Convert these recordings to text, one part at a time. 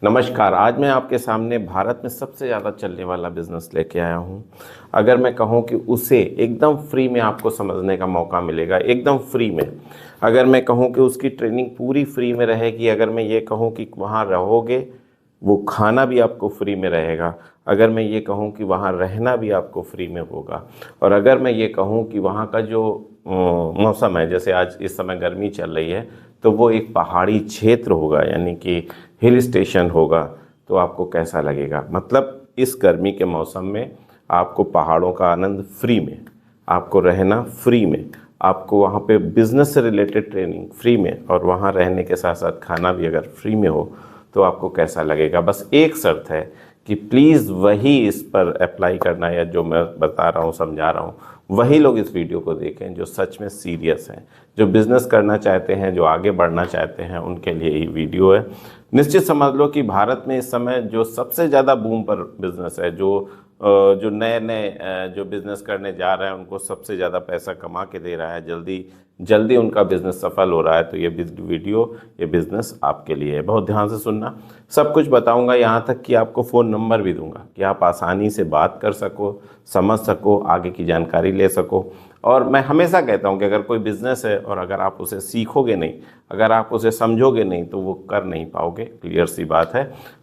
नमस्कार। आज मैं आपके सामने भारत में सबसे ज़्यादा चलने वाला बिज़नेस लेके आया हूँ। अगर मैं कहूँ कि उसे एकदम फ्री में आपको समझने का मौका मिलेगा, एकदम फ्री में। अगर मैं कहूँ कि उसकी ट्रेनिंग पूरी फ्री में रहेगी, अगर मैं ये कहूँ कि वहाँ रहोगे, वो खाना भी आपको फ्री में रहेगा, अगर मैं ये कहूँ कि वहाँ रहना भी आपको फ्री में होगा, और अगर मैं ये कहूँ कि वहाँ का जो मौसम है, जैसे आज इस समय गर्मी चल रही है, तो वो एक पहाड़ी क्षेत्र होगा, यानी कि हिल स्टेशन होगा। तो आपको कैसा लगेगा? मतलब इस गर्मी के मौसम में आपको पहाड़ों का आनंद फ्री में, आपको रहना फ्री में, आपको वहाँ पे बिजनेस से रिलेटेड ट्रेनिंग फ्री में, और वहाँ रहने के साथ साथ खाना भी अगर फ्री में हो, तो आपको कैसा लगेगा? बस एक शर्त है कि प्लीज़ वही इस पर अप्लाई करना, या जो मैं बता रहा हूँ, समझा रहा हूँ, वही लोग इस वीडियो को देखें जो सच में सीरियस हैं, जो बिज़नेस करना चाहते हैं, जो आगे बढ़ना चाहते हैं, उनके लिए ये वीडियो है। निश्चित समझ लो कि भारत में इस समय जो सबसे ज़्यादा बूम पर बिज़नेस है, जो नए नए जो बिज़नेस करने जा रहे हैं, उनको सबसे ज़्यादा पैसा कमा के दे रहा है, जल्दी जल्दी उनका बिज़नेस सफल हो रहा है। तो ये वीडियो, ये बिज़नेस आपके लिए है। बहुत ध्यान से सुनना, सब कुछ बताऊंगा, यहाँ तक कि आपको फ़ोन नंबर भी दूंगा कि आप आसानी से बात कर सको, समझ सको, आगे की जानकारी ले सको। और मैं हमेशा कहता हूँ कि अगर कोई बिज़नेस है और अगर आप उसे सीखोगे नहीं, अगर आप उसे समझोगे नहीं, तो वो कर नहीं पाओगे। क्लियर सी बात है।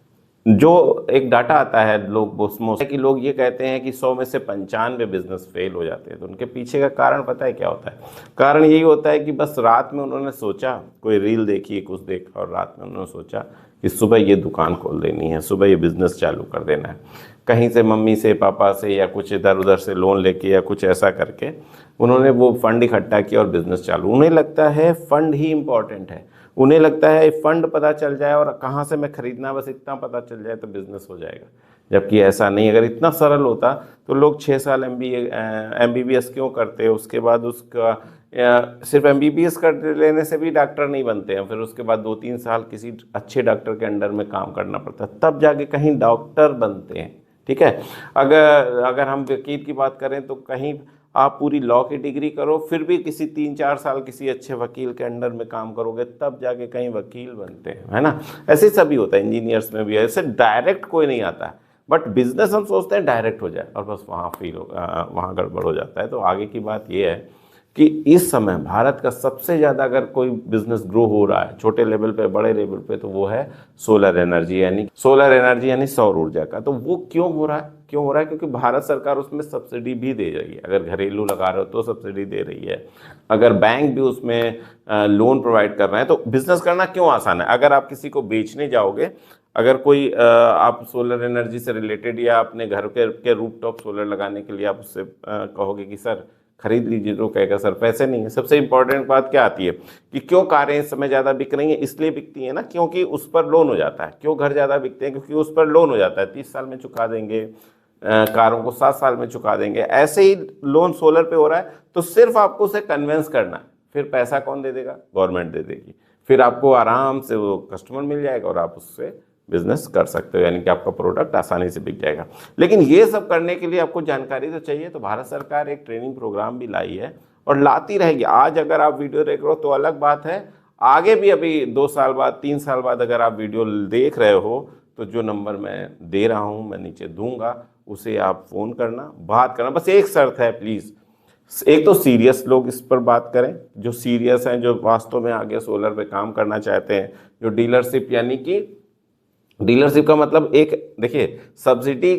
जो एक डाटा आता है, लोग उसमें कि लोग ये कहते हैं कि 100 में से 95 बिजनेस फेल हो जाते हैं। तो उनके पीछे का कारण पता है क्या होता है? कारण यही होता है कि बस रात में उन्होंने सोचा, कोई रील देखी, कुछ देखा, और रात में उन्होंने सोचा कि सुबह ये दुकान खोल देनी है, सुबह ये बिज़नेस चालू कर देना है। कहीं से मम्मी से, पापा से, या कुछ इधर उधर से लोन लेके, या कुछ ऐसा करके उन्होंने वो फंड इकट्ठा किया और बिज़नेस चालू। उन्हें लगता है फंड ही इम्पॉर्टेंट है, उन्हें लगता है फंड पता चल जाए और कहाँ से मैं खरीदना, बस इतना पता चल जाए तो बिज़नेस हो जाएगा। जबकि ऐसा नहीं। अगर इतना सरल होता तो लोग 6 साल MBBS क्यों करते? उसके बाद उसका सिर्फ MBBS कर लेने से भी डॉक्टर नहीं बनते हैं, फिर उसके बाद 2-3 साल किसी अच्छे डॉक्टर के अंडर में काम करना पड़ता है, तब जाके कहीं डॉक्टर बनते हैं। ठीक है। अगर अगर हम वकील की बात करें तो कहीं आप पूरी लॉ की डिग्री करो, फिर भी किसी 3-4 साल किसी अच्छे वकील के अंडर में काम करोगे, तब जाके कहीं वकील बनते हैं, है ना। ऐसे सभी होता है, इंजीनियर्स में भी ऐसे डायरेक्ट कोई नहीं आता है। बट बिजनेस हम सोचते हैं डायरेक्ट हो जाए, और बस वहाँ गड़बड़ हो जाता है। तो आगे की बात यह है कि इस समय भारत का सबसे ज़्यादा अगर कोई बिजनेस ग्रो हो रहा है, छोटे लेवल पे, बड़े लेवल पे, तो वो है सोलर एनर्जी यानी सौर ऊर्जा का। तो वो क्यों हो रहा है? क्योंकि भारत सरकार उसमें सब्सिडी भी दे रही है। अगर घरेलू लगा रहे हो तो सब्सिडी दे रही है, अगर बैंक भी उसमें लोन प्रोवाइड कर रहे हैं, तो बिजनेस करना क्यों आसान है। अगर आप किसी को बेचने जाओगे, अगर कोई आप सोलर एनर्जी से रिलेटेड, या अपने घर के रूफटॉप सोलर लगाने के लिए आप उससे कहोगे कि सर खरीद लीजिए, तो कहेगा सर पैसे नहीं है। सबसे इंपॉर्टेंट बात क्या आती है कि क्यों कारें इस समय ज़्यादा बिक रही हैं? इसलिए बिकती हैं ना क्योंकि उस पर लोन हो जाता है। क्यों घर ज़्यादा बिकते हैं? क्योंकि उस पर लोन हो जाता है, 30 साल में चुका देंगे, कारों को 7 साल में चुका देंगे। ऐसे ही लोन सोलर पे हो रहा है, तो सिर्फ आपको उसे कन्वेंस करना है। फिर पैसा कौन दे देगा? गवर्नमेंट दे देगी। फिर आपको आराम से वो कस्टमर मिल जाएगा और आप उससे बिजनेस कर सकते हो, यानी कि आपका प्रोडक्ट आसानी से बिक जाएगा। लेकिन ये सब करने के लिए आपको जानकारी तो चाहिए। तो भारत सरकार एक ट्रेनिंग प्रोग्राम भी लाई है और लाती रहेगी। आज अगर आप वीडियो देख रहे हो तो अलग बात है, आगे भी अभी 2 साल बाद, 3 साल बाद अगर आप वीडियो देख रहे हो, तो जो नंबर मैं दे रहा हूँ, मैं नीचे दूंगा, उसे आप फ़ोन करना, बात करना। बस एक शर्त है प्लीज़, एक तो सीरियस लोग इस पर बात करें, जो सीरियस हैं, जो वास्तव में आगे सोलर पे काम करना चाहते हैं, जो डीलरशिप, यानी कि डीलरशिप का मतलब, एक देखिए, सब्सिडी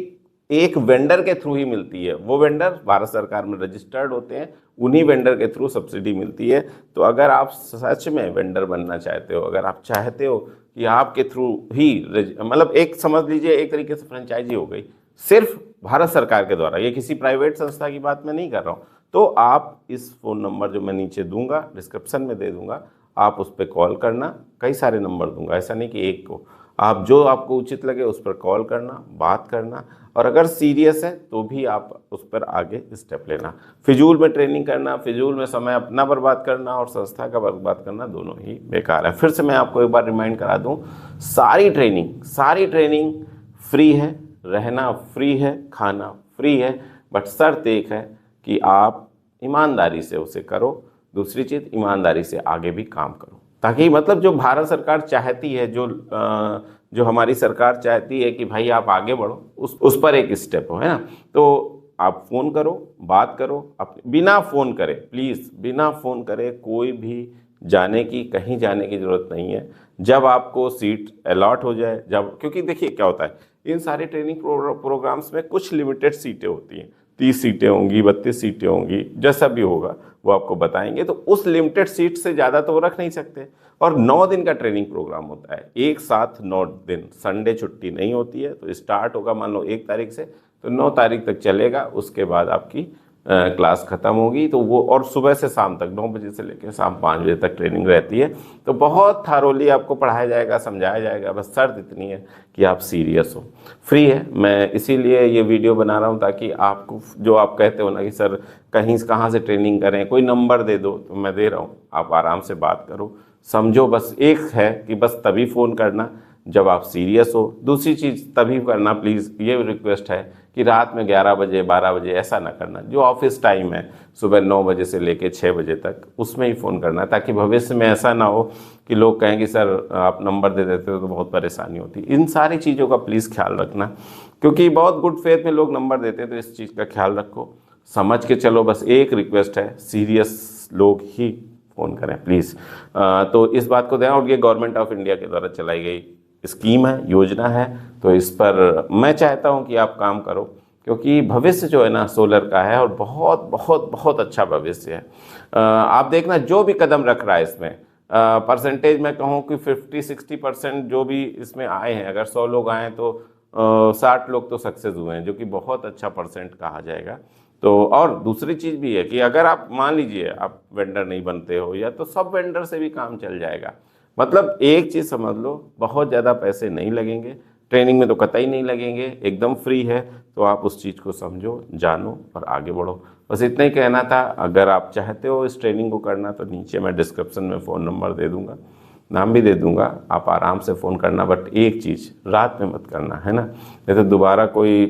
एक वेंडर के थ्रू ही मिलती है। वो वेंडर भारत सरकार में रजिस्टर्ड होते हैं, उन्हीं वेंडर के थ्रू सब्सिडी मिलती है। तो अगर आप सच में वेंडर बनना चाहते हो, अगर आप चाहते हो कि आपके थ्रू ही, मतलब एक समझ लीजिए एक तरीके से फ्रेंचाइजी हो गई, सिर्फ भारत सरकार के द्वारा, ये किसी प्राइवेट संस्था की बात मैं नहीं कर रहा हूँ, तो आप इस फ़ोन नंबर जो मैं नीचे दूंगा, डिस्क्रिप्शन में दे दूंगा, आप उस पर कॉल करना। कई सारे नंबर दूंगा, ऐसा नहीं कि एक को। आप जो आपको उचित लगे उस पर कॉल करना, बात करना, और अगर सीरियस है तो भी आप उस पर आगे स्टेप लेना। फिजूल में ट्रेनिंग करना, फिजूल में समय अपना बर्बाद करना और संस्था का बर्बाद करना, दोनों ही बेकार है। फिर से मैं आपको एक बार रिमाइंड करा दूं, सारी ट्रेनिंग फ्री है, रहना फ्री है, खाना फ्री है। बट शर्त एक है कि आप ईमानदारी से उसे करो। दूसरी चीज़, ईमानदारी से आगे भी काम करो। ताकि मतलब जो भारत सरकार चाहती है, जो हमारी सरकार चाहती है कि भाई आप आगे बढ़ो, उस पर एक स्टेप हो, है ना। तो आप फ़ोन करो, बात करो, बिना फ़ोन करे, प्लीज़ बिना फ़ोन करे कोई भी कहीं जाने की ज़रूरत नहीं है। जब आपको सीट अलॉट हो जाए, क्योंकि देखिए क्या होता है, इन सारे ट्रेनिंग प्रोग्राम्स में कुछ लिमिटेड सीटें होती हैं, 30 सीटें होंगी, 32 सीटें होंगी, जैसा भी होगा वो आपको बताएंगे। तो उस लिमिटेड सीट से ज़्यादा तो वो रख नहीं सकते। और 9 दिन का ट्रेनिंग प्रोग्राम होता है, एक साथ 9 दिन, संडे छुट्टी नहीं होती है। तो स्टार्ट होगा मान लो 1 तारीख से, तो 9 तारीख तक चलेगा। उसके बाद आपकी क्लास ख़त्म होगी। तो वो और सुबह से शाम तक 9 बजे से लेकर शाम 5 बजे तक ट्रेनिंग रहती है। तो बहुत थारोली आपको पढ़ाया जाएगा, समझाया जाएगा। बस शर्त इतनी है कि आप सीरियस हो। फ्री है, मैं इसीलिए ये वीडियो बना रहा हूँ ताकि आपको, जो आप कहते हो ना कि सर कहाँ से ट्रेनिंग करें, कोई नंबर दे दो, तो मैं दे रहा हूँ, आप आराम से बात करो, समझो। बस एक है कि बस तभी फ़ोन करना जब आप सीरियस हो। दूसरी चीज़ तभी करना, प्लीज़ ये रिक्वेस्ट है कि रात में 11 बजे 12 बजे ऐसा ना करना। जो ऑफिस टाइम है सुबह 9 बजे से लेकर 6 बजे तक, उसमें ही फ़ोन करना, ताकि भविष्य में ऐसा ना हो कि लोग कहें कि सर आप नंबर दे देते हो तो बहुत परेशानी होती। इन सारी चीज़ों का प्लीज़ ख्याल रखना, क्योंकि बहुत गुड फेथ में लोग नंबर देते हैं। तो इस चीज़ का ख्याल रखो, समझ के चलो। बस एक रिक्वेस्ट है, सीरियस लोग ही फ़ोन करें प्लीज़। तो इस बात को ध्यान। और ये गवर्नमेंट ऑफ इंडिया के द्वारा चलाई गई स्कीम है, योजना है। तो इस पर मैं चाहता हूं कि आप काम करो, क्योंकि भविष्य जो है ना सोलर का है, और बहुत बहुत बहुत अच्छा भविष्य है। आप देखना जो भी कदम रख रहा है इसमें, परसेंटेज मैं कहूँ कि 50-60% जो भी इसमें आए हैं, अगर 100 लोग आए तो 60 लोग तो सक्सेस हुए हैं, जो कि बहुत अच्छा परसेंट कहा जाएगा। तो और दूसरी चीज़ भी है कि अगर आप मान लीजिए आप वेंडर नहीं बनते हो, या तो सब वेंडर से भी काम चल जाएगा। मतलब एक चीज़ समझ लो, बहुत ज़्यादा पैसे नहीं लगेंगे, ट्रेनिंग में तो कतई नहीं लगेंगे, एकदम फ्री है। तो आप उस चीज़ को समझो, जानो और आगे बढ़ो। बस इतना ही कहना था। अगर आप चाहते हो इस ट्रेनिंग को करना, तो नीचे मैं डिस्क्रिप्शन में फ़ोन नंबर दे दूँगा, नाम भी दे दूँगा, आप आराम से फ़ोन करना। बट एक चीज़, रात में मत करना, है ना, नहीं तो दोबारा कोई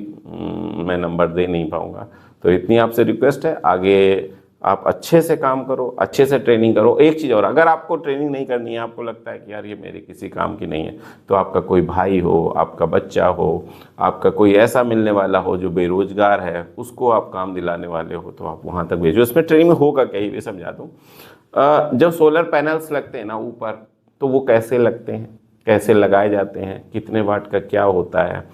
मैं नंबर दे नहीं पाऊँगा। तो इतनी आपसे रिक्वेस्ट है। आगे आप अच्छे से काम करो, अच्छे से ट्रेनिंग करो। एक चीज़ और, अगर आपको ट्रेनिंग नहीं करनी है, आपको लगता है कि यार ये मेरे किसी काम की नहीं है, तो आपका कोई भाई हो, आपका बच्चा हो, आपका कोई ऐसा मिलने वाला हो जो बेरोजगार है, उसको आप काम दिलाने वाले हो, तो आप वहाँ तक भेजो। इसमें ट्रेनिंग होगा क्या, ये भी समझा दूँ। जब सोलर पैनल्स लगते हैं ना ऊपर, तो वो कैसे लगते हैं, कैसे लगाए जाते हैं, कितने वाट का क्या होता है,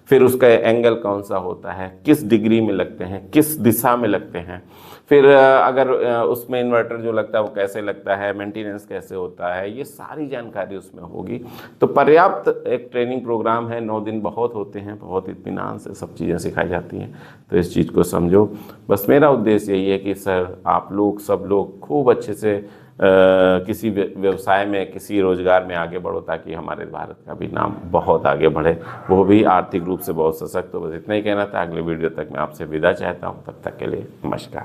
फिर उसका एंगल कौन सा होता है, किस डिग्री में लगते हैं, किस दिशा में लगते हैं, फिर अगर उसमें इन्वर्टर जो लगता है वो कैसे लगता है, मेंटेनेंस कैसे होता है, ये सारी जानकारी उसमें होगी। तो पर्याप्त एक ट्रेनिंग प्रोग्राम है, 9 दिन बहुत होते हैं, बहुत इत्मीनान से सब चीज़ें सिखाई जाती हैं। तो इस चीज़ को समझो। बस मेरा उद्देश्य यही है कि सर आप लोग, सब लोग खूब अच्छे से किसी व्यवसाय में, किसी रोजगार में आगे बढ़ो, ताकि हमारे भारत का भी नाम बहुत आगे बढ़े, वो भी आर्थिक रूप से बहुत सशक्त हो। बस इतना ही कहना था। अगले वीडियो तक मैं आपसे विदा चाहता हूँ, तब तक के लिए नमस्कार।